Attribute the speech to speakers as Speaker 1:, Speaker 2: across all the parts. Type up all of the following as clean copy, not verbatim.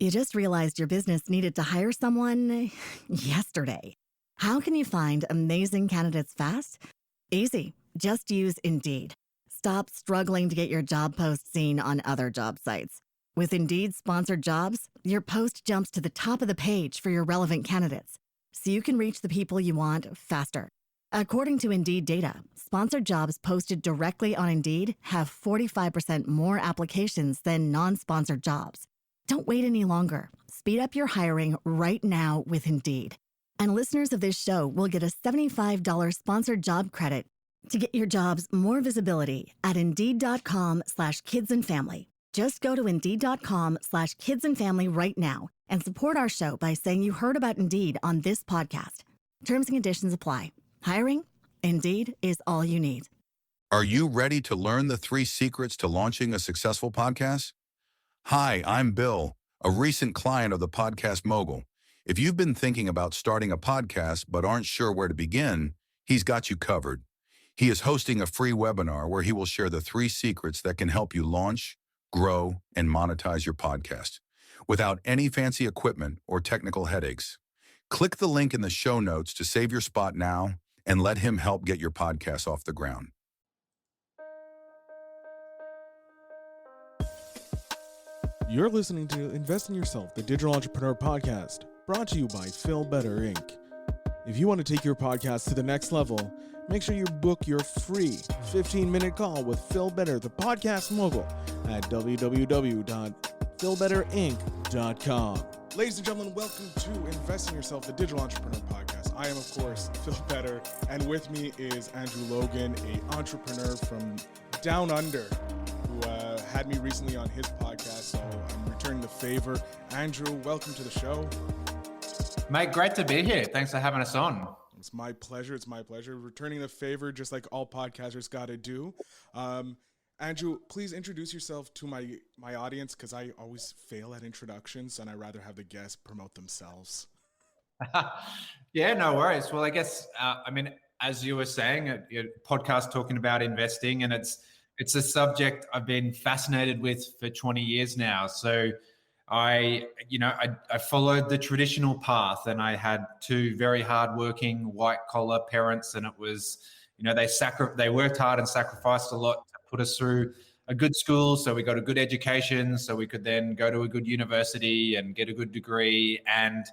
Speaker 1: You just realized your business needed to hire someone yesterday. How can you find amazing candidates fast? Easy. Just use Indeed. Stop struggling to get your job post seen on other job sites. With Indeed sponsored jobs, your post jumps to the top of the page for your relevant candidates, so you can reach the people you want faster. According to Indeed data, sponsored jobs posted directly on Indeed have 45% more applications than non-sponsored jobs. Don't wait any longer. Speed up your hiring right now with Indeed. And listeners of this show will get a $75 sponsored job credit to get your jobs more visibility at Indeed.com/kidsandfamily. Just go to Indeed.com/kidsandfamily right now and support our show by saying you heard about Indeed on this podcast. Terms and conditions apply. Hiring? Indeed is all you need.
Speaker 2: Are you ready to learn the 3 secrets to launching a successful podcast? Hi, I'm Bill, a recent client of the Podcast Mogul. If you've been thinking about starting a podcast but aren't sure where to begin, he's got you covered. He is hosting a free webinar where he will share the 3 secrets that can help you launch, grow, and monetize your podcast without any fancy equipment or technical headaches. Click the link in the show notes to save your spot now and let him help get your podcast off the ground.
Speaker 3: You're listening to Invest in Yourself, the Digital Entrepreneur Podcast, brought to you by Phil Better, Inc. If you want to take your podcast to the next level, make sure you book your free 15-minute call with Phil Better, the Podcast Mogul, at www.philbetterinc.com. Ladies and gentlemen, welcome to Invest in Yourself, the Digital Entrepreneur Podcast. I am, of course, Phil Better, and with me is Andrew Logan, an entrepreneur from down under, who had me recently on his podcast, so I'm returning the favor. Andrew, welcome to the show.
Speaker 4: Mate, great to be here. Thanks for having us on.
Speaker 3: It's my pleasure. It's my pleasure. Returning the favor, just like all podcasters got to do. Andrew, please introduce yourself to my audience, because I always fail at introductions, and I'd rather have the guests promote themselves.
Speaker 4: Yeah, no worries. Well, I guess, as you were saying, a podcast talking about investing, and it's a subject I've been fascinated with for 20 years now. So I followed the traditional path, and I had 2 very hardworking white collar parents, and it was, they worked hard and sacrificed a lot to put us through a good school. So we got a good education, so we could then go to a good university and get a good degree. And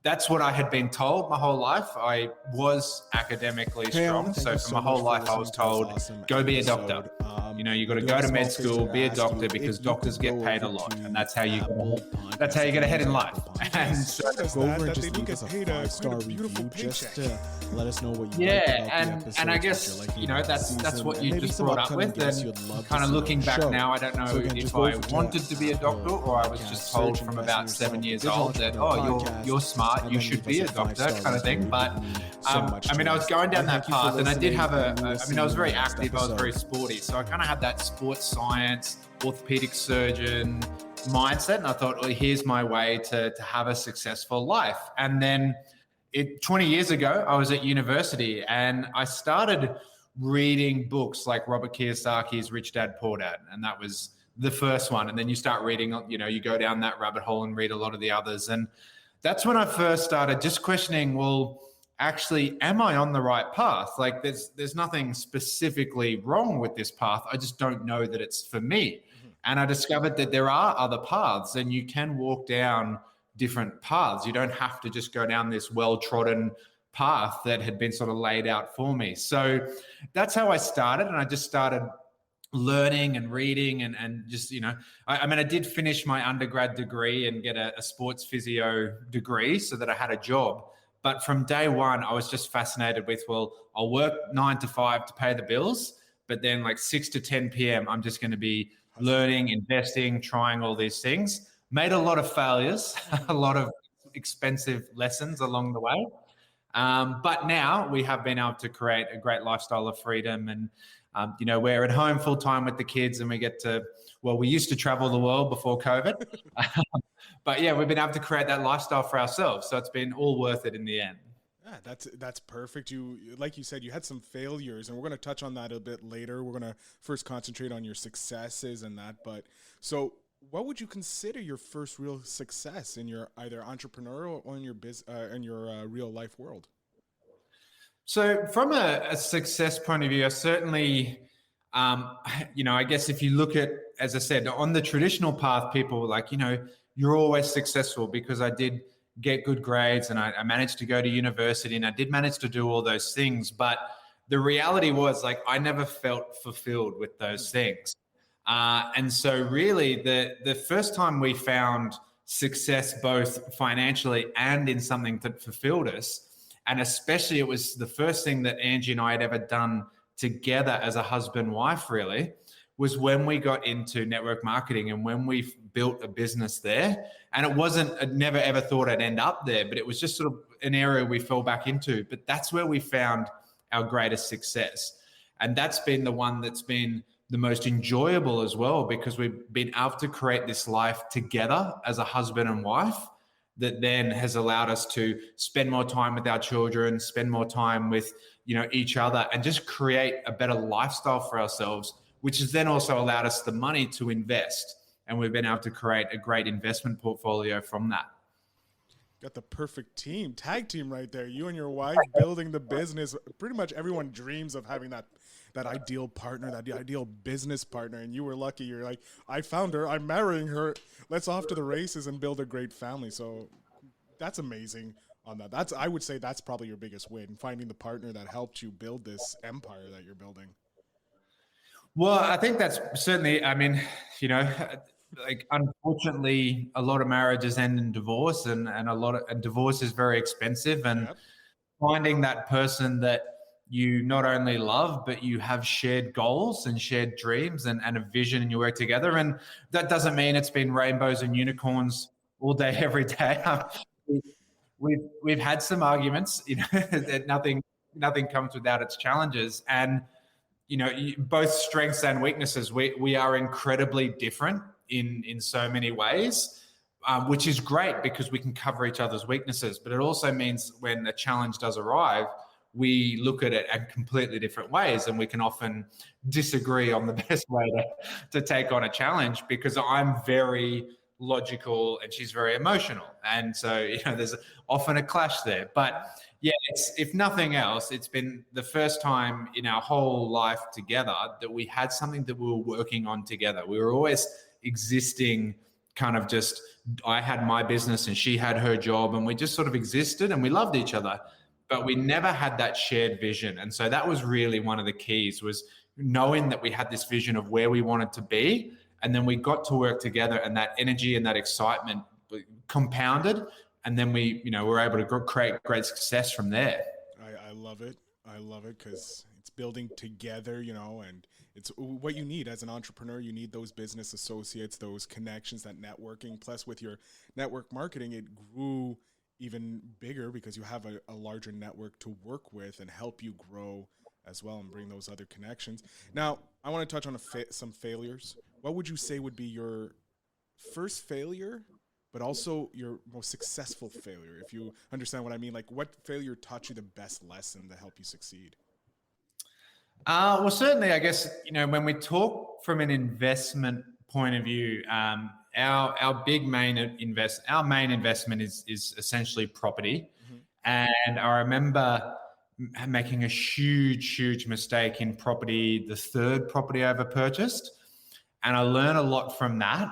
Speaker 4: that's what I had been told my whole life. I was academically strong. So for my whole life, I was told, go be a doctor. You got to go to med school, be a doctor, because doctors get paid a lot, and that's how you get ahead in life. And so
Speaker 3: go over and just leave us a 5-star review, just to let us know what you like about the episodes,
Speaker 4: and I guess that's what you just brought up with. And kind of looking back now, I don't know if I wanted to be a doctor, or I was just told from about 7 years old that you're smart, you should be a doctor, kind of thing. But I was going down that path, and I did have I was very active, I was very sporty, so I kind of had that sports science, orthopedic surgeon mindset, and I thought, well, here's my way to have a successful life. And then 20 years ago, I was at university, and I started reading books like Robert Kiyosaki's Rich Dad, Poor Dad, and that was the first one. And then you start reading, you go down that rabbit hole and read a lot of the others. And that's when I first started just questioning, well, actually, am I on the right path? Like there's nothing specifically wrong with this path. I just don't know that it's for me. Mm-hmm. And I discovered that there are other paths, and you can walk down different paths. You don't have to just go down this well-trodden path that had been sort of laid out for me. So that's how I started. And I just started learning and reading and just, I did finish my undergrad degree and get a sports physio degree so that I had a job. But from day one, I was just fascinated with, well, I'll work 9 to 5 to pay the bills, but then like 6 to 10 p.m., I'm just going to be learning, investing, trying all these things. Made a lot of failures, a lot of expensive lessons along the way. But now we have been able to create a great lifestyle of freedom, and we're at home full time with the kids, and we get to, we used to travel the world before COVID. But yeah, we've been able to create that lifestyle for ourselves. So it's been all worth it in the end.
Speaker 3: Yeah, that's perfect. Like you said, you had some failures, and we're going to touch on that a bit later. We're going to first concentrate on your successes and that. But so what would you consider your first real success in your either entrepreneurial or in your real life world?
Speaker 4: So from a success point of view, I certainly, I guess if you look at, as I said, on the traditional path, people were like, you're always successful because I did get good grades and I managed to go to university and I did manage to do all those things. But the reality was, like, I never felt fulfilled with those things. And so really the first time we found success, both financially and in something that fulfilled us, and especially it was the first thing that Angie and I had ever done together as a husband and wife, really, was when we got into network marketing and when we built a business there. And it wasn't, I never ever thought I'd end up there, but it was just sort of an area we fell back into. But that's where we found our greatest success. And that's been the one that's been the most enjoyable as well, because we've been able to create this life together as a husband and wife that then has allowed us to spend more time with our children, spend more time with, each other, and just create a better lifestyle for ourselves, which has then also allowed us the money to invest. And we've been able to create a great investment portfolio from that.
Speaker 3: Got the perfect tag team right there. You and your wife building the business. Pretty much everyone dreams of having that ideal partner, that ideal business partner. And you were lucky. You're like, I found her, I'm marrying her. Let's off to the races and build a great family. So that's amazing on that. I would say that's probably your biggest win, finding the partner that helped you build this empire that you're building.
Speaker 4: Well, I think that's certainly, unfortunately, a lot of marriages end in divorce, and divorce is very expensive. And finding that person that you not only love, but you have shared goals and shared dreams and a vision, and you work together. And that doesn't mean it's been rainbows and unicorns all day, every day. We've had some arguments, that nothing comes without its challenges. And, both strengths and weaknesses, we are incredibly different in so many ways, which is great because we can cover each other's weaknesses. But it also means when a challenge does arrive, we look at it in completely different ways, and we can often disagree on the best way to take on a challenge, because I'm very logical and she's very emotional. And so, there's often a clash there. But yeah, if nothing else, it's been the first time in our whole life together that we had something that we were working on together. We were always existing kind of just, I had my business and she had her job, and we just sort of existed and we loved each other, but we never had that shared vision. And so that was really one of the keys, was knowing that we had this vision of where we wanted to be. And then we got to work together, and that energy and that excitement compounded. And then we, were able to create great success from there.
Speaker 3: I love it. I love it because it's building together, and it's what you need as an entrepreneur. You need those business associates, those connections, that networking. Plus with your network marketing, it grew even bigger because you have a larger network to work with and help you grow as well and bring those other connections. Now, I want to touch on some failures. What would you say would be your first failure, but also your most successful failure, if you understand what I mean? Like, what failure taught you the best lesson to help you succeed?
Speaker 4: Well, certainly, I guess, when we talk from an investment point of view, our main investment is essentially property. Mm-hmm. And I remember making a huge mistake in property, the third property I ever purchased. And I learned a lot from that,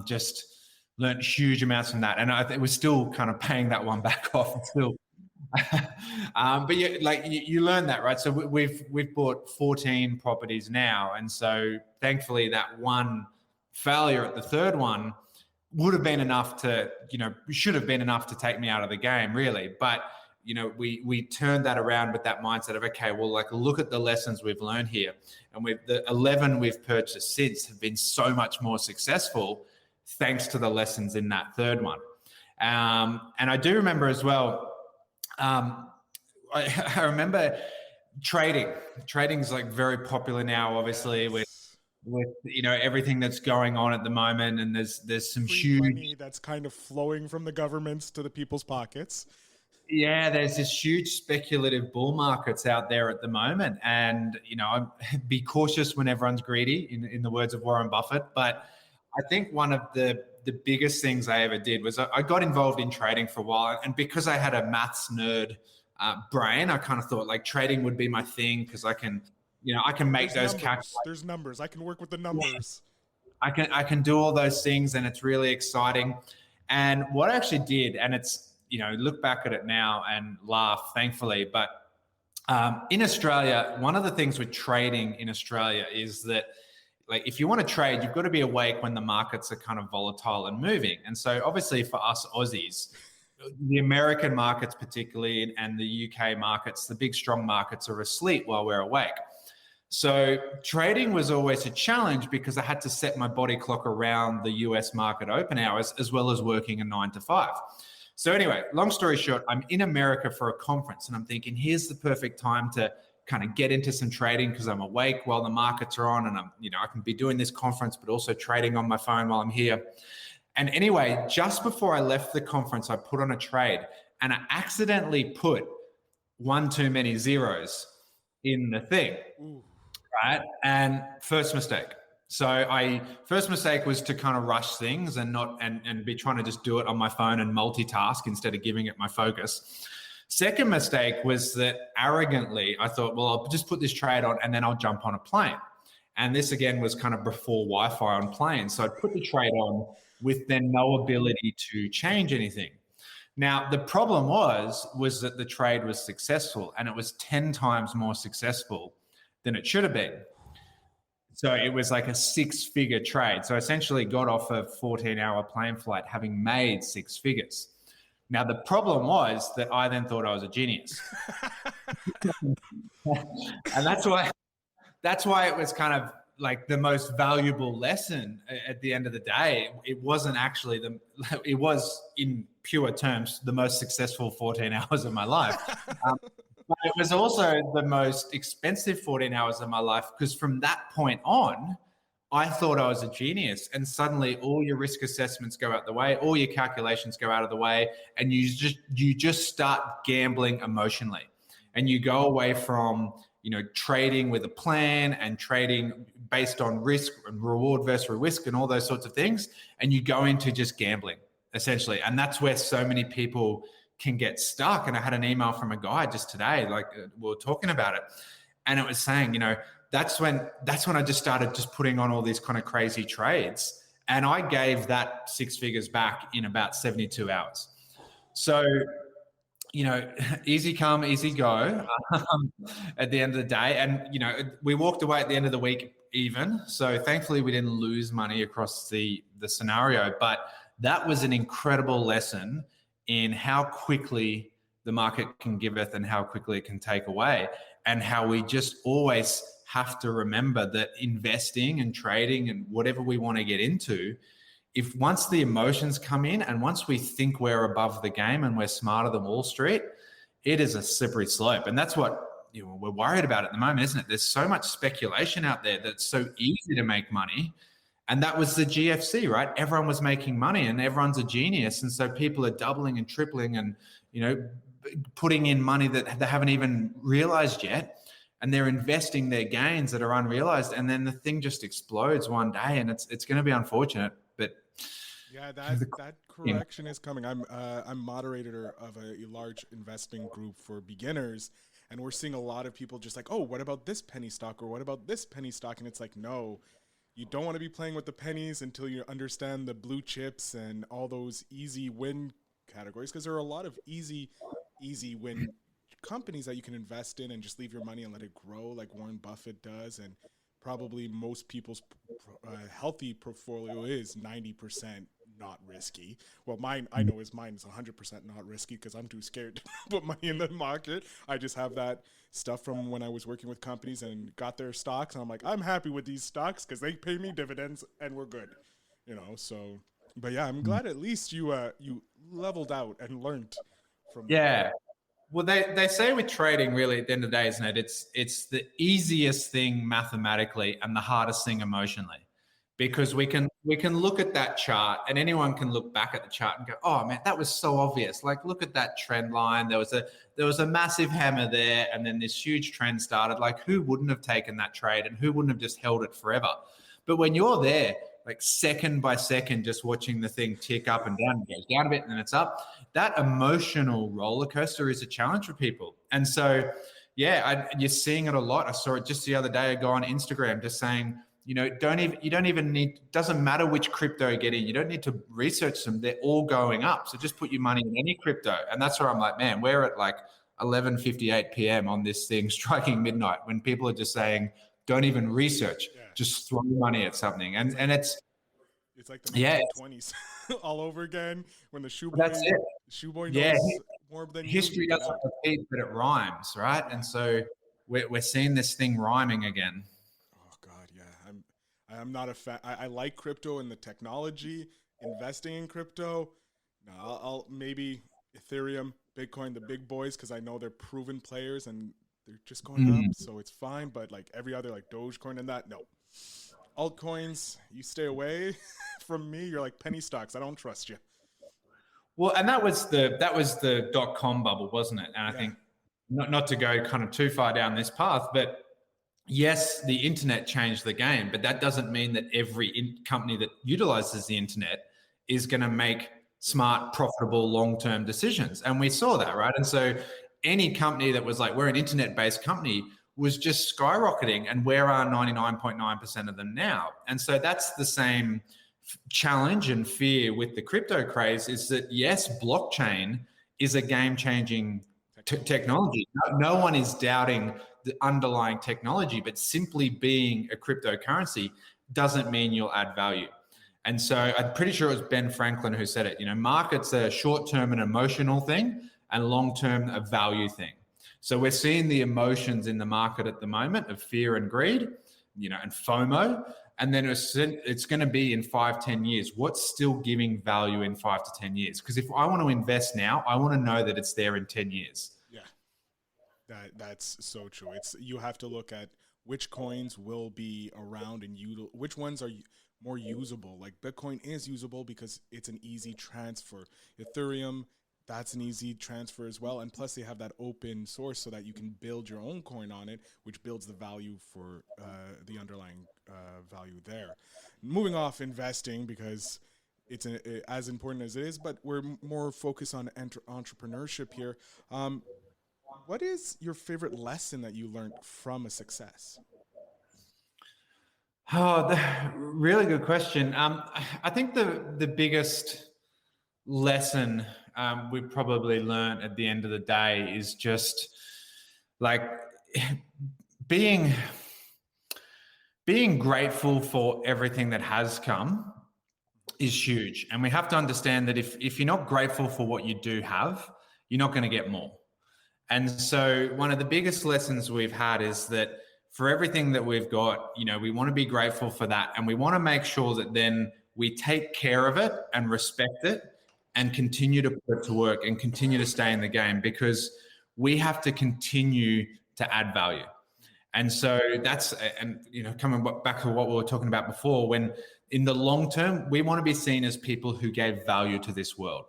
Speaker 4: just learned huge amounts from that. And I think we're still kind of paying that one back off still. But yeah, you learn that, right? So we've bought 14 properties now. And so thankfully that one failure at the third one would have been enough to, should have been enough to take me out of the game, really. But, we turned that around with that mindset of, okay, well, look at the lessons we've learned here. And the 11 we've purchased since have been so much more successful thanks to the lessons in that third one. And I do remember as well, I remember trading. Trading's very popular now, obviously, with everything that's going on at the moment, and there's some huge
Speaker 3: money that's kind of flowing from the governments to the people's pockets.
Speaker 4: Yeah, there's this huge speculative bull markets out there at the moment, and be cautious when everyone's greedy, in the words of Warren Buffett. But I think one of the biggest things I ever did was I got involved in trading for a while. And because I had a maths nerd brain, I kind of thought like trading would be my thing because I can make those calculations.
Speaker 3: There's numbers. I can work with the numbers.
Speaker 4: I can do all those things, and it's really exciting. And what I actually did, and it's, look back at it now and laugh, thankfully, but in Australia, one of the things with trading in Australia is that, like, if you want to trade, you've got to be awake when the markets are kind of volatile and moving. And so obviously for us Aussies, the American markets particularly, and the UK markets, the big strong markets, are asleep while we're awake. So trading was always a challenge because I had to set my body clock around the US market open hours as well as working a 9 to 5. So anyway, long story short, I'm in America for a conference and I'm thinking, here's the perfect time to kind of get into some trading because I'm awake while the markets are on, and I can be doing this conference, but also trading on my phone while I'm here. And anyway, just before I left the conference, I put on a trade and I accidentally put one too many zeros in the thing. Ooh. Right. And first mistake. So first mistake was to kind of rush things and be trying to just do it on my phone and multitask instead of giving it my focus. Second mistake was that arrogantly I thought, well, I'll just put this trade on and then I'll jump on a plane. And this again was kind of before Wi-Fi on planes. So I put the trade on with then no ability to change anything. Now, the problem was that the trade was successful, and it was 10 times more successful than it should have been. So it was like a 6-figure trade. So I essentially got off a 14-hour plane flight having made 6 figures. Now, the problem was that I then thought I was a genius. And that's why it was kind of like the most valuable lesson at the end of the day. It wasn't actually it was in pure terms the most successful 14 hours of my life. But it was also the most expensive 14 hours of my life, because from that point on, I thought I was a genius, and suddenly all your risk assessments go out the way, all your calculations go out of the way, and you just start gambling emotionally, and you go away from trading with a plan and trading based on risk and reward versus risk and all those sorts of things, and you go into just gambling essentially, and that's where so many people can get stuck. And I had an email from a guy just today, like we were talking about it, and it was saying, that's when I just started just putting on all these kind of crazy trades, and I gave that 6 figures back in about 72 hours. So, easy come, easy go at the end of the day. And, we walked away at the end of the week even. So thankfully we didn't lose money across the scenario, but that was an incredible lesson in how quickly the market can giveth and how quickly it can take away, and how we just always have to remember that investing and trading and whatever we want to get into, if once the emotions come in and once we think we're above the game and we're smarter than Wall Street, it is a slippery slope. And that's what we're worried about at the moment, isn't it? There's so much speculation out there that's so easy to make money. And that was the GFC, right? Everyone was making money and everyone's a genius. And so people are doubling and tripling and, putting in money that they haven't even realized yet. And they're investing their gains that are unrealized. And then the thing just explodes one day, and it's going to be unfortunate. But
Speaker 3: yeah, that correction is coming. I'm moderator of a large investing group for beginners. And we're seeing a lot of people just like, oh, what about this penny stock? Or what about this penny stock? And it's like, no. You don't want to be playing with the pennies until you understand the blue chips and all those easy win categories, because there are a lot of easy win companies that you can invest in and just leave your money and let it grow like Warren Buffett does. And probably most people's healthy portfolio is 90% not risky. Well, mine is 100% not risky because I'm too scared to put money in the market. I just have that stuff from when I was working with companies and got their stocks. And I'm like, I'm happy with these stocks because they pay me dividends and we're good, so, but yeah, I'm glad at least you leveled out and learned from
Speaker 4: that. Well, they say with trading, really, at the end of the day, isn't it? It's the easiest thing mathematically and the hardest thing emotionally, because we can look at that chart and anyone can look back at the chart and go, oh man, that was so obvious. Like, look at that trend line. There was a massive hammer there, and then this huge trend started. Like, who wouldn't have taken that trade and who wouldn't have just held it forever? But when you're there, like second by second, just watching the thing tick up and down. It goes down a bit and then it's up. That emotional roller coaster is a challenge for people. And so, you're seeing it a lot. I saw it just the other day. I go on Instagram just saying, you don't even need, doesn't matter which crypto you get in. You don't need to research them. They're all going up. So just put your money in any crypto. And that's where I'm like, man, we're at like 11:58 p.m. on this thing striking midnight when people are just saying, don't even research, just throw money at something. And it's
Speaker 3: like the 1920s all over again when the shoe boy knows more than
Speaker 4: history doesn't repeat, but it rhymes, right? And so we're seeing this thing rhyming again.
Speaker 3: I'm not a fan. I like crypto and the technology, investing in crypto. No, I'll maybe Ethereum, Bitcoin, the big boys, because I know they're proven players and they're just going up, so it's fine. But like every other, like Dogecoin and that, no. Altcoins, you stay away from me. You're like penny stocks. I don't trust you.
Speaker 4: Well, and that was the .com bubble, wasn't it? And I think not to go kind of too far down this path, but yes, the internet changed the game, but that doesn't mean that every company that utilizes the internet is going to make smart, profitable, long-term decisions. And we saw that, right? And so any company that was like, we're an internet-based company was just skyrocketing. And where are 99.9% of them now? And so that's the same challenge and fear with the crypto craze is that, yes, blockchain is a game-changing technology. No one is doubting the underlying technology, but simply being a cryptocurrency doesn't mean you'll add value. And so I'm pretty sure it was Ben Franklin who said it, markets are short-term an emotional thing and long-term a value thing. So we're seeing the emotions in the market at the moment of fear and greed, and FOMO. And then it's going to be in 5-10 years. What's still giving value in 5 to 10 years? Because if I want to invest now, I want to know that it's there in 10 years.
Speaker 3: That's so true. You have to look at which coins will be around and which ones are more usable. Like Bitcoin is usable because it's an easy transfer. Ethereum, that's an easy transfer as well. And plus they have that open source so that you can build your own coin on it, which builds the value for the underlying value there. Moving off investing because it's as important as it is, but we're more focused on entrepreneurship here. What is your favorite lesson that you learned from a success?
Speaker 4: Oh, really good question. I think the biggest lesson we probably learned at the end of the day is just like being grateful for everything that has come is huge. And we have to understand that if you're not grateful for what you do have, you're not going to get more. And so one of the biggest lessons we've had is that for everything that we've got, we want to be grateful for that. And we want to make sure that then we take care of it and respect it and continue to put it to work and continue to stay in the game because we have to continue to add value. And so that's, and coming back to what we were talking about before, when in the long term, we want to be seen as people who gave value to this world.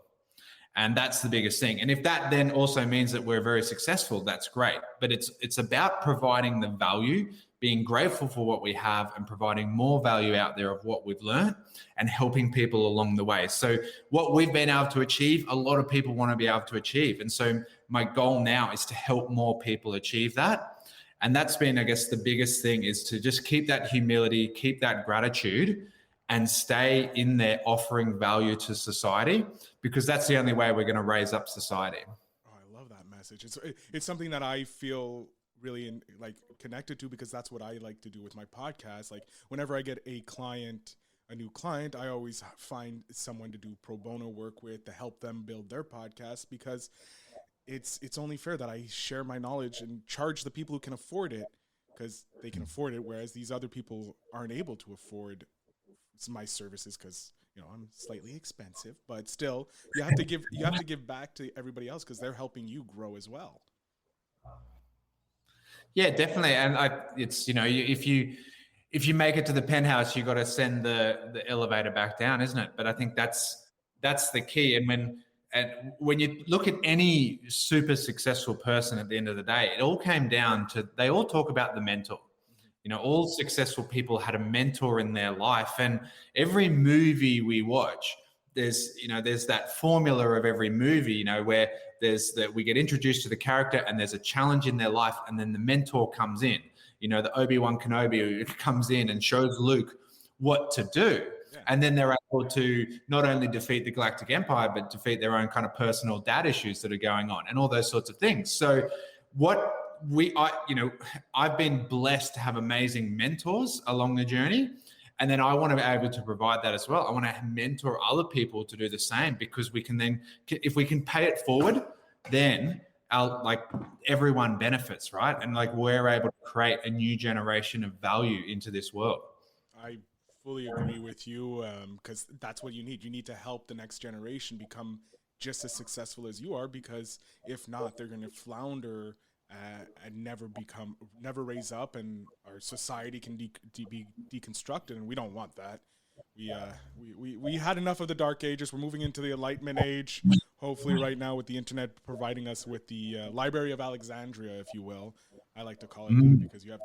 Speaker 4: And that's the biggest thing. And if that then also means that we're very successful, that's great. But it's about providing the value, being grateful for what we have and providing more value out there of what we've learned and helping people along the way. So what we've been able to achieve, a lot of people want to be able to achieve. And so my goal now is to help more people achieve that. And that's been, I guess, the biggest thing is to just keep that humility, keep that gratitude, and stay in there offering value to society, because that's the only way we're going to raise up society.
Speaker 3: Oh, I love that message. It's something that I feel really connected to, because that's what I like to do with my podcast. Like whenever I get a new client, I always find someone to do pro bono work with to help them build their podcast, because it's only fair that I share my knowledge and charge the people who can afford it, because they can afford it, whereas these other people aren't able to afford my services because I'm slightly expensive. But still, you have to give back to everybody else because they're helping you grow as well.
Speaker 4: Yeah, definitely. And it's if you make it to the penthouse, you got to send the elevator back down, isn't it? But I think that's the key. And when you look at any super successful person at the end of the day, it all came down to, they all talk about the mental. All successful people had a mentor in their life. And every movie we watch, there's that formula of every movie, where there's that we get introduced to the character and there's a challenge in their life, and then the mentor comes in, the Obi-Wan Kenobi who comes in and shows Luke what to do. Yeah. And then they're able to not only defeat the Galactic Empire, but defeat their own kind of personal dad issues that are going on and all those sorts of things. So I've been blessed to have amazing mentors along the journey. And then I want to be able to provide that as well. I want to mentor other people to do the same, because we can then, if we can pay it forward, then everyone benefits, right? And we're able to create a new generation of value into this world.
Speaker 3: I fully agree with you, because that's what you need. You need to help the next generation become just as successful as you are, because if not, they're going to flounder and never raise up, and our society can be deconstructed, and we don't want that. We had enough of the dark ages. We're moving into the Enlightenment age, hopefully right now, with the internet providing us with the Library of Alexandria, if you will. I like to call it that, because you have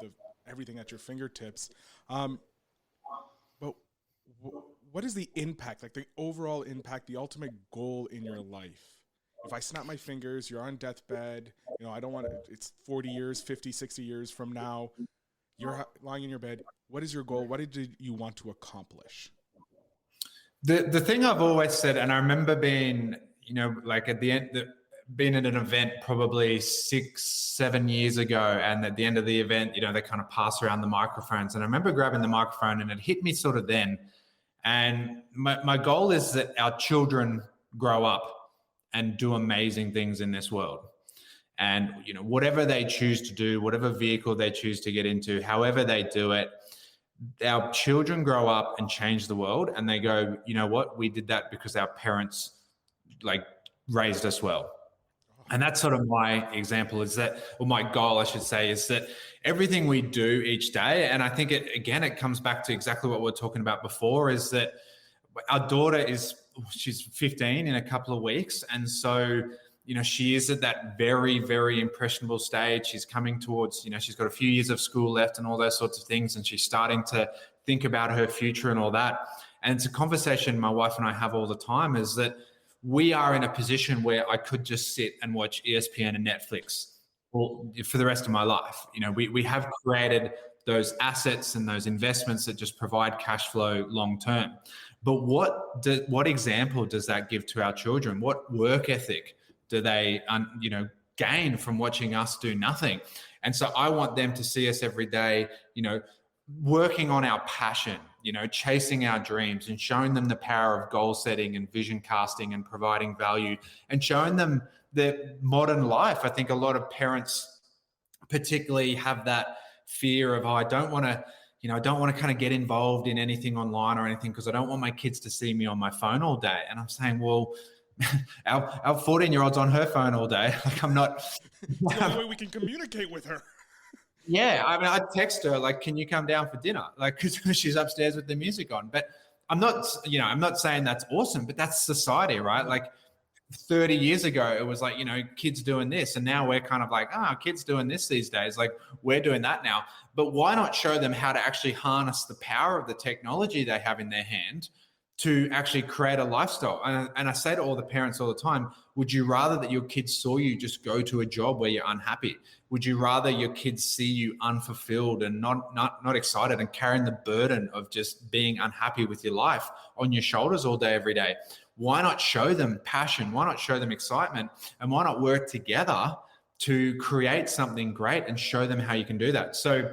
Speaker 3: everything at your fingertips. But what is the impact, the overall impact, the ultimate goal in your life? If I snap my fingers, you're on deathbed, I don't want to, it's 40 years, 50, 60 years from now, you're lying in your bed. What is your goal? What did you want to accomplish?
Speaker 4: The thing I've always said, and I remember being, at the end, being at an event probably 6-7 years ago, and at the end of the event, they kind of pass around the microphones, and I remember grabbing the microphone, and it hit me sort of then. And my goal is that our children grow up and do amazing things in this world. And, whatever they choose to do, whatever vehicle they choose to get into, however they do it, our children grow up and change the world, and they go, you know what, we did that because our parents raised us well. And that's sort of my example, is that, or my goal, I should say, is that everything we do each day, and I think it comes back to exactly what we were talking about before, is that our daughter she's 15 in a couple of weeks. And so, she is at that very, very impressionable stage. She's coming towards, she's got a few years of school left and all those sorts of things. And she's starting to think about her future and all that. And it's a conversation my wife and I have all the time, is that we are in a position where I could just sit and watch ESPN and Netflix for the rest of my life. We have created those assets and those investments that just provide cash flow long term. But what example does that give to our children? What work ethic do they gain from watching us do nothing? And so I want them to see us every day, working on our passion, chasing our dreams, and showing them the power of goal setting and vision casting and providing value, and showing them the modern life. I think a lot of parents particularly have that fear of, I don't want to kind of get involved in anything online or anything, because I don't want my kids to see me on my phone all day. And I'm saying, well, our 14-year-old's on her phone all day. I'm not.
Speaker 3: It's the only way we can communicate with her.
Speaker 4: Yeah, I mean, I'd text her, can you come down for dinner? Because she's upstairs with the music on. But I'm not saying that's awesome, but that's society, right? 30 years ago, it was kids doing this. And now we're kind of kids doing this these days. We're doing that now. But why not show them how to actually harness the power of the technology they have in their hand to actually create a lifestyle? And I say to all the parents all the time, would you rather that your kids saw you just go to a job where you're unhappy? Would you rather your kids see you unfulfilled and not excited and carrying the burden of just being unhappy with your life on your shoulders all day, every day? Why not show them passion? Why not show them excitement? And why not work together to create something great and show them how you can do that? So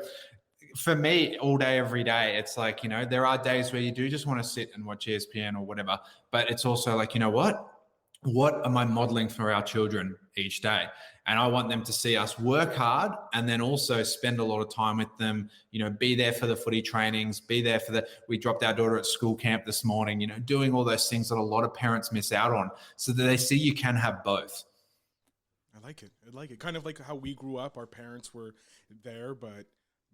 Speaker 4: for me, all day, every day, it's there are days where you do just want to sit and watch ESPN or whatever, but it's also what am I modeling for our children each day? And I want them to see us work hard, and then also spend a lot of time with them, be there for the footy trainings, be there for we dropped our daughter at school camp this morning, doing all those things that a lot of parents miss out on, so that they see you can have both.
Speaker 3: I like it. Kind of like how we grew up, our parents were there, but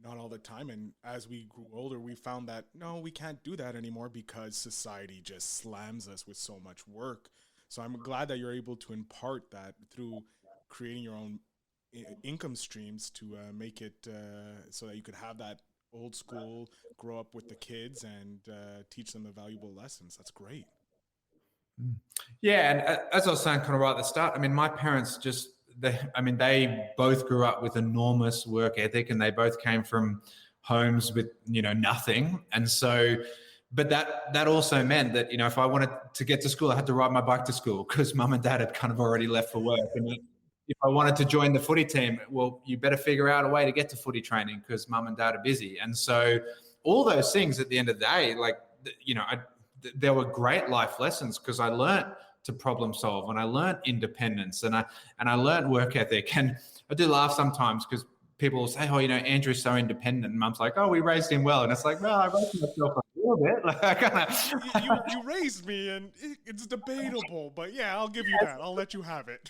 Speaker 3: not all the time. And as we grew older, we found that, no, we can't do that anymore, because society just slams us with so much work. So I'm glad that you're able to impart that through creating your own income streams to make it so that you could have that old school, grow up with the kids and teach them the valuable lessons. That's great.
Speaker 4: Yeah, and as I was saying kind of right at the start, I mean, my parents they both grew up with enormous work ethic, and they both came from homes with, nothing. And so, but that also meant that, if I wanted to get to school, I had to ride my bike to school because mum and dad had kind of already left for work. And if I wanted to join the footy team, well, you better figure out a way to get to footy training because mum and dad are busy. And so all those things at the end of the day, there were great life lessons because I learned to problem solve, and I learned independence, and I learned work ethic. And I do laugh sometimes because people will say, "Oh, Andrew's so independent," and mum's like, "Oh, we raised him well," and it's like, "Well, I raised myself a little bit." Like, I kind
Speaker 3: of you raised me, and it's debatable, but yeah, I'll give you that. I'll let you have it.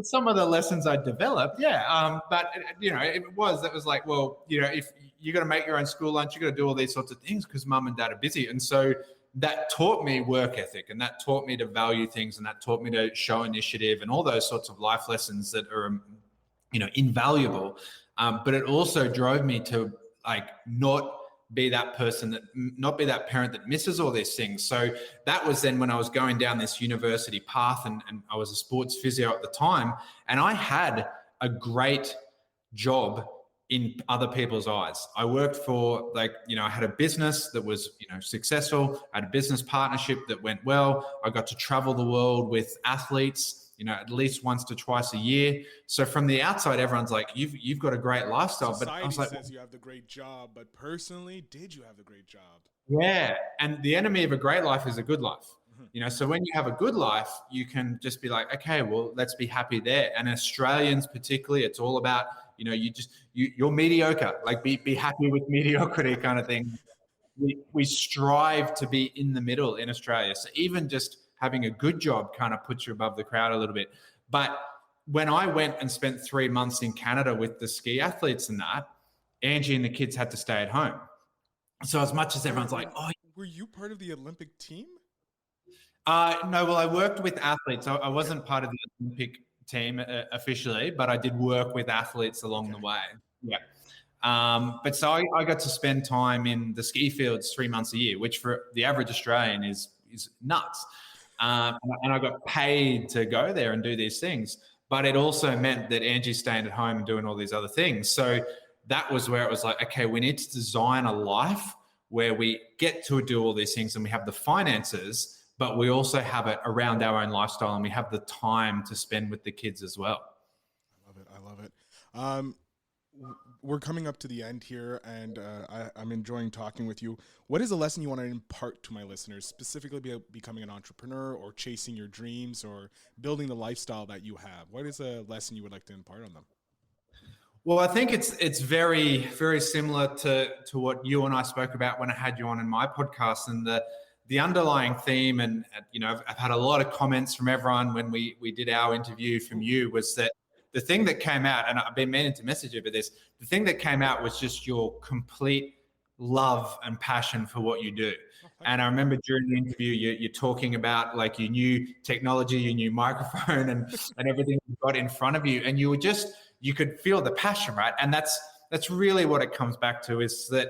Speaker 4: Some of the lessons I developed, yeah, but it was like, well, if you got to make your own school lunch, you got to do all these sorts of things because mum and dad are busy, and so that taught me work ethic, and that taught me to value things, and that taught me to show initiative, and all those sorts of life lessons that are, invaluable. But it also drove me to not be that not be that parent that misses all these things. So that was then when I was going down this university path, and I was a sports physio at the time, and I had a great job in other people's eyes. I worked for I had a business that was, successful. I had a business partnership that went well. I got to travel the world with athletes, at least once to twice a year. So from the outside, everyone's like, you've got a great lifestyle.
Speaker 3: Society
Speaker 4: but I was like,
Speaker 3: says you have the great job, but personally, did you have the great job?
Speaker 4: Yeah. And the enemy of a great life is a good life. So when you have a good life, you can just be like, okay, well, let's be happy there. And Australians particularly, it's all about, you're mediocre, be happy with mediocrity kind of thing. We strive to be in the middle in Australia. So even just having a good job kind of puts you above the crowd a little bit. But when I went and spent 3 months in Canada with the ski athletes and that, Angie and the kids had to stay at home. So as much as everyone's like, oh.
Speaker 3: Were you part of the Olympic team?
Speaker 4: No, well, I worked with athletes. I wasn't part of the Olympic team officially, but I did work with athletes along the way. Yeah. But so I got to spend time in the ski fields 3 months a year, which for the average Australian is nuts. And I got paid to go there and do these things. But it also meant that Angie's staying at home and doing all these other things. So that was where it was like, okay, we need to design a life where we get to do all these things and we have the finances, but we also have it around our own lifestyle and we have the time to spend with the kids as well.
Speaker 3: I love it. We're coming up to the end here, and I'm enjoying talking with you. What is a lesson you want to impart to my listeners, specifically becoming an entrepreneur or chasing your dreams or building the lifestyle that you have? What is a lesson you would like to impart on them?
Speaker 4: Well, I think it's very, very similar to what you and I spoke about when I had you on in my podcast, and the underlying theme, and I've had a lot of comments from everyone when we did our interview from you, was that the thing that came out, and I've been meaning to message you about this, the thing that came out was just your complete love and passion for what you do. And I remember during the interview, you're talking about your new technology, your new microphone and everything you've got in front of you. And you could feel the passion, right? And that's really what it comes back to, is that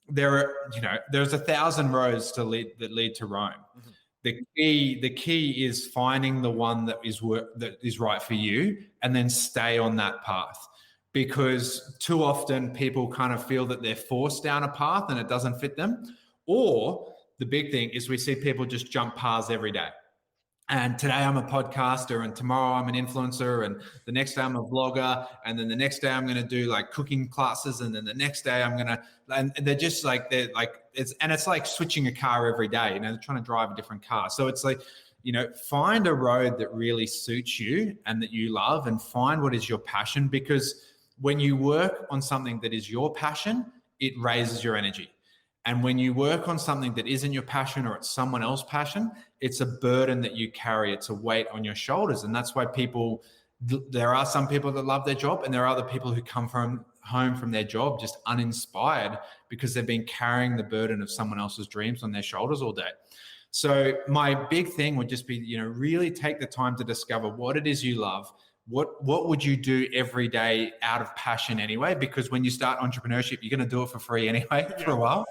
Speaker 4: there's 1,000 roads that lead to Rome. Mm-hmm. The key is finding the one that is right for you, and then stay on that path. Because too often people kind of feel that they're forced down a path and it doesn't fit them. Or the big thing is we see people just jump paths every day. And today I'm a podcaster, and tomorrow I'm an influencer, and the next day I'm a vlogger, and then the next day I'm going to do cooking classes, and then the next day I'm going to, and they're just it's like switching a car every day, they're trying to drive a different car. So it's find a road that really suits you and that you love, and find what is your passion, because when you work on something that is your passion, it raises your energy. And when you work on something that isn't your passion, or it's someone else's passion, it's a burden that you carry. It's a weight on your shoulders. And that's why there are some people that love their job, and there are other people who come home from their job just uninspired because they've been carrying the burden of someone else's dreams on their shoulders all day. So my big thing would just be, really take the time to discover what it is you love, what would you do every day out of passion anyway? Because when you start entrepreneurship, you're going to do it for free anyway for a while.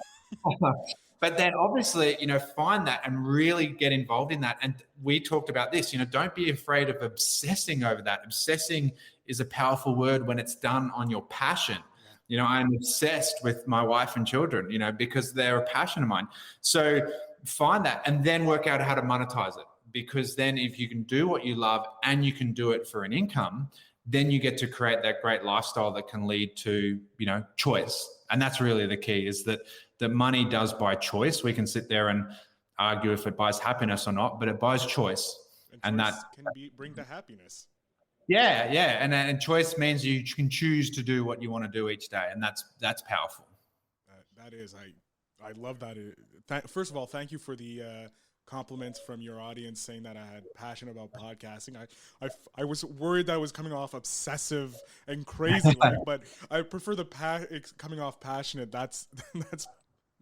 Speaker 4: But then obviously, find that and really get involved in that. And we talked about this, don't be afraid of obsessing over that. Obsessing is a powerful word when it's done on your passion. I'm obsessed with my wife and children, because they're a passion of mine. So find that and then work out how to monetize it. Because then if you can do what you love and you can do it for an income, then you get to create that great lifestyle that can lead to, choice. And that's really the key, is that money does buy choice. We can sit there and argue if it buys happiness or not, but it buys choice. And that
Speaker 3: can bring the happiness.
Speaker 4: Yeah. And choice means you can choose to do what you want to do each day. And that's powerful.
Speaker 3: That is, I love that. First of all, thank you for the compliments from your audience saying that I had passion about podcasting. I was worried that I was coming off obsessive and crazy, but I prefer the coming off passionate. That's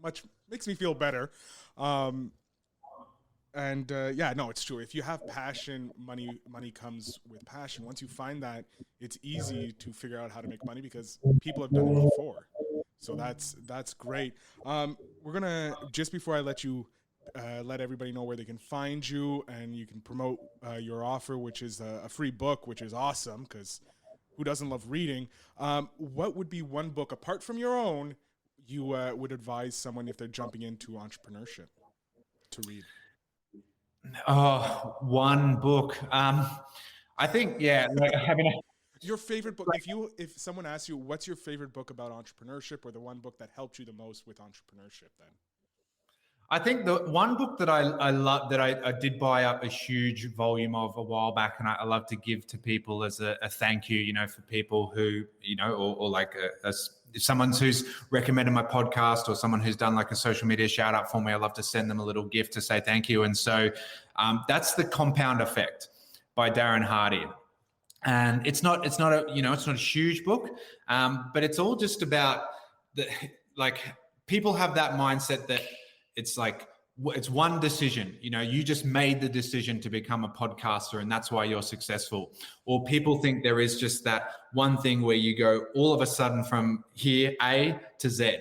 Speaker 3: much makes me feel better. It's true. If you have passion, money comes with passion. Once you find that, it's easy to figure out how to make money because people have done it before. So that's great. We're gonna, just before I let you let everybody know where they can find you and you can promote your offer, which is a free book, which is awesome because who doesn't love reading? What would be one book apart from your own you would advise someone if they're jumping into entrepreneurship to read?
Speaker 4: Oh, one book. I think,
Speaker 3: your favorite book. If someone asks you, what's your favorite book about entrepreneurship, or the one book that helped you the most with entrepreneurship, then?
Speaker 4: I think the one book that I love, that I did buy up a huge volume of a while back, and I love to give to people as a thank you, for people who, or like someone who's recommended my podcast, or someone who's done like a social media shout out for me. I love to send them a little gift to say thank you. And so that's The Compound Effect by Darren Hardy. And it's not a huge book, but it's all just about people have that mindset that it's one decision. You just made the decision to become a podcaster and that's why you're successful. Or people think there is just that one thing where you go all of a sudden from here, A to Z.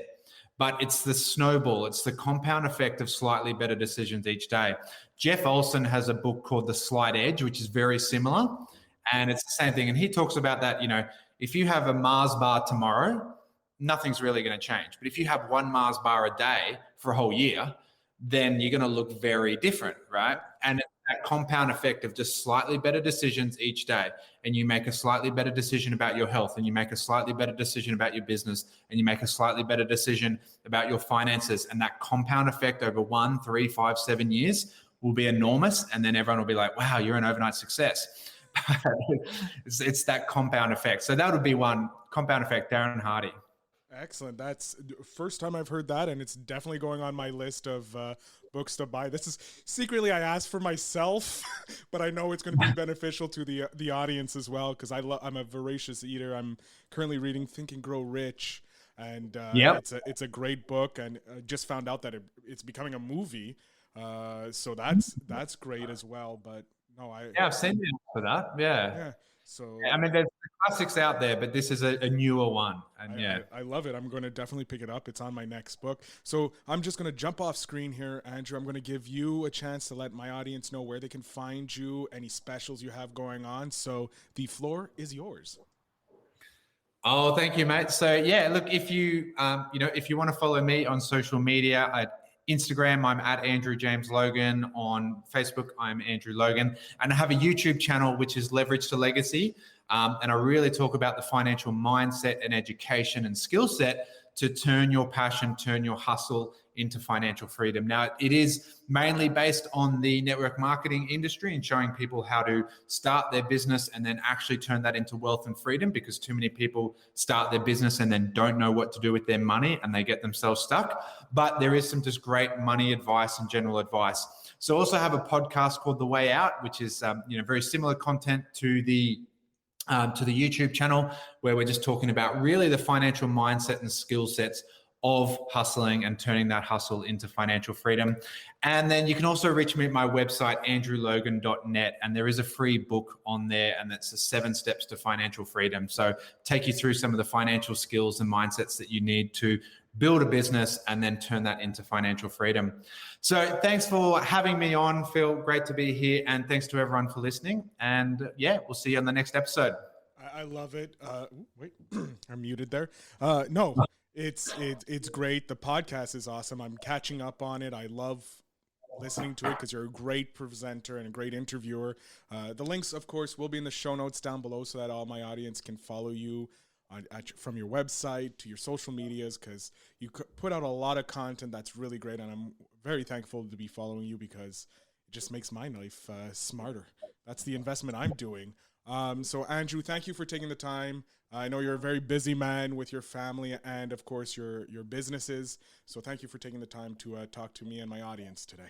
Speaker 4: But it's the snowball. It's the compound effect of slightly better decisions each day. Jeff Olson has a book called The Slight Edge, which is very similar. And it's the same thing. And he talks about that, if you have a Mars bar tomorrow, nothing's really going to change. But if you have one Mars bar a day for a whole year, then you're going to look very different, right? And it's that compound effect of just slightly better decisions each day. And you make a slightly better decision about your health, and you make a slightly better decision about your business, and you make a slightly better decision about your finances. And that compound effect over 1, 3, 5, 7 years will be enormous. And then everyone will be like, wow, you're an overnight success. It's that compound effect. So that would be one, compound effect, Darren Hardy.
Speaker 3: Excellent. That's the first time I've heard that, and it's definitely going on my list of books to buy. This is secretly I asked for myself, but I know it's going to be beneficial to the audience as well, because I'm a voracious eater. I'm currently reading Think and Grow Rich, and it's a great book, and I just found out that it's becoming a movie, so that's great as well. But no,
Speaker 4: I've seen you for that. Yeah.
Speaker 3: So
Speaker 4: I mean, there's classics out there, but this is a newer one. And
Speaker 3: I love it. I'm going to definitely pick it up. It's on my next book. So I'm just going to jump off screen here, Andrew. I'm going to give you a chance to let my audience know where they can find you, any specials you have going on. So the floor is yours.
Speaker 4: Oh, thank you, mate. So look, if you want to follow me on social media, at Instagram, I'm at Andrew James Logan. On Facebook, I'm Andrew Logan. And I have a YouTube channel, which is Leverage to Legacy. And I really talk about the financial mindset and education and skill set to turn your passion, turn your hustle into financial freedom. Now, it is mainly based on the network marketing industry and showing people how to start their business and then actually turn that into wealth and freedom, because too many people start their business and then don't know what to do with their money and they get themselves stuck. But there is some just great money advice and general advice. So I also have a podcast called The Way Out, which is very similar content to the YouTube channel, where we're just talking about really the financial mindset and skill sets of hustling and turning that hustle into financial freedom. And then you can also reach me at my website, andrewlogan.net. And there is a free book on there, and that's the 7 steps to financial freedom. So take you through some of the financial skills and mindsets that you need to build a business and then turn that into financial freedom. So thanks for having me on, Phil. Great to be here. And thanks to everyone for listening. And yeah, we'll see you on the next episode.
Speaker 3: I love it. Wait, I'm muted there. No, it's great. The podcast is awesome. I'm catching up on it. I love listening to it because you're a great presenter and a great interviewer. The links, of course, will be in the show notes down below so that all my audience can follow you from your website to your social medias, because you put out a lot of content that's really great, and I'm very thankful to be following you because it just makes my life smarter. That's the investment I'm doing. So Andrew, thank you for taking the time. I know you're a very busy man with your family and, of course, your businesses. So thank you for taking the time to talk to me and my audience today.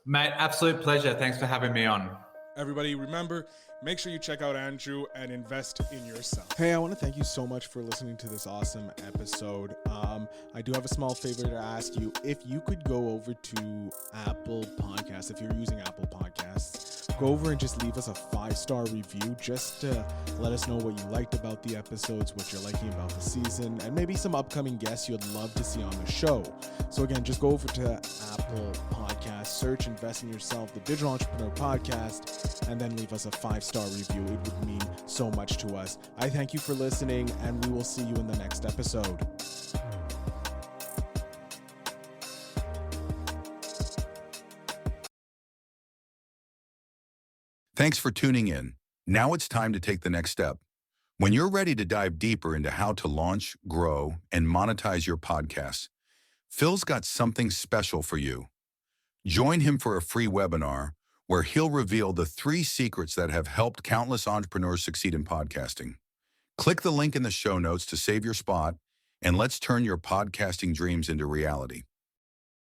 Speaker 4: Mate, absolute pleasure. Thanks for having me on.
Speaker 3: Everybody, remember, make sure you check out Andrew and invest in yourself. Hey, I want to thank you so much for listening to this awesome episode. I do have a small favor to ask you. If you could go over to Apple Podcasts, if you're using Apple Podcasts, go over and just leave us a 5-star review just to let us know what you liked about the episodes, what you're liking about the season, and maybe some upcoming guests you'd love to see on the show. So again, just go over to Apple Podcasts, search Invest in Yourself, the Digital Entrepreneur Podcast, and then leave us a 5-star review. It would mean so much to us. I thank you for listening, and we will see you in the next episode.
Speaker 2: Thanks for tuning in. Now it's time to take the next step. When you're ready to dive deeper into how to launch, grow, and monetize your podcast, Phil's got something special for you. Join him for a free webinar where he'll reveal the 3 secrets that have helped countless entrepreneurs succeed in podcasting. Click the link in the show notes to save your spot, and let's turn your podcasting dreams into reality.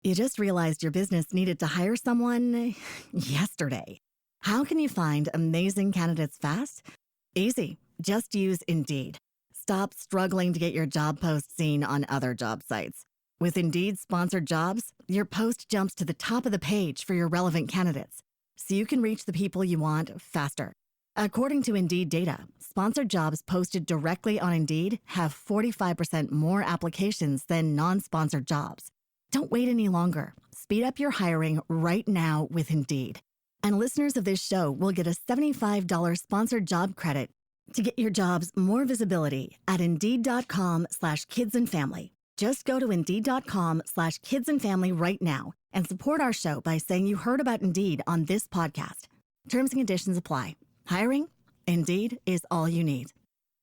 Speaker 1: You just realized your business needed to hire someone yesterday. How can you find amazing candidates fast? Easy. Just use Indeed. Stop struggling to get your job post seen on other job sites. With Indeed sponsored jobs, your post jumps to the top of the page for your relevant candidates, so you can reach the people you want faster. According to Indeed data, sponsored jobs posted directly on Indeed have 45% more applications than non-sponsored jobs. Don't wait any longer. Speed up your hiring right now with Indeed. And listeners of this show will get a $75 sponsored job credit to get your jobs more visibility at Indeed.com/kidsandfamily. Just go to Indeed.com/kidsandfamily right now and support our show by saying you heard about Indeed on this podcast. Terms and conditions apply. Hiring? Indeed is all you need.